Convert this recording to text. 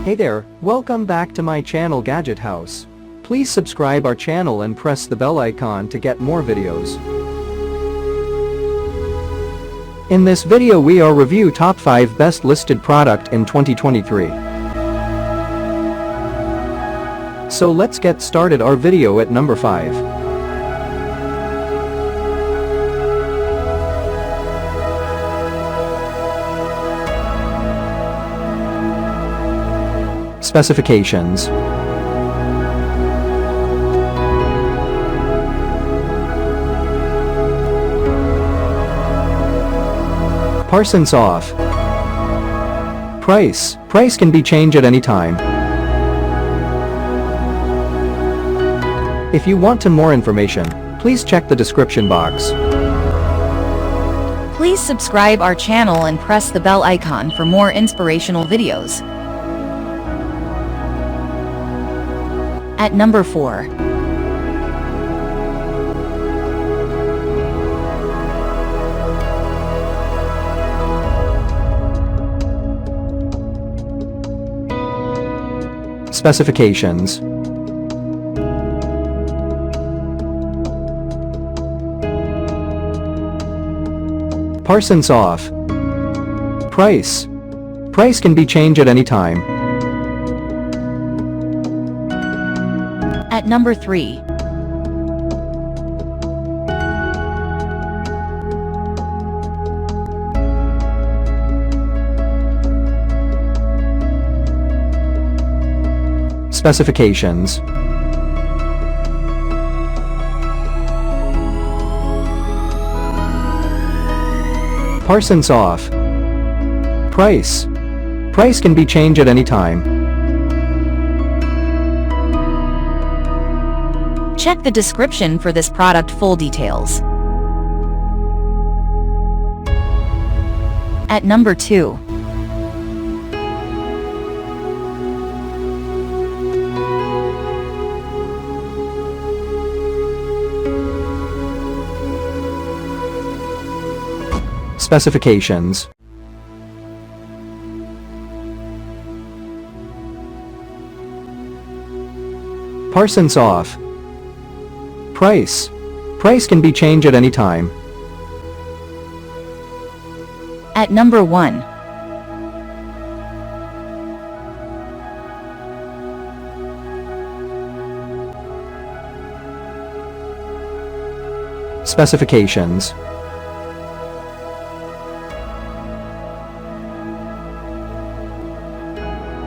Hey there, welcome back to my channel Gadget House. Please subscribe our channel and press the bell icon to get more videos. In this video we are review top 5 best listed product in 2023. So let's get started our video at number 5. Specifications. Parsons off. Price can be changed at any time. If you want to more information, please check the description box. Please subscribe our channel and press the bell icon for more inspirational videos. At number 4. Specifications. Parsons off. Price can be changed at any time. At number 3. Specifications. Parsons off. Price can be changed at any time. Check the description for this product full details. At number 2. Specifications. Parsons off. Price can be changed at any time. At number 1. Specifications.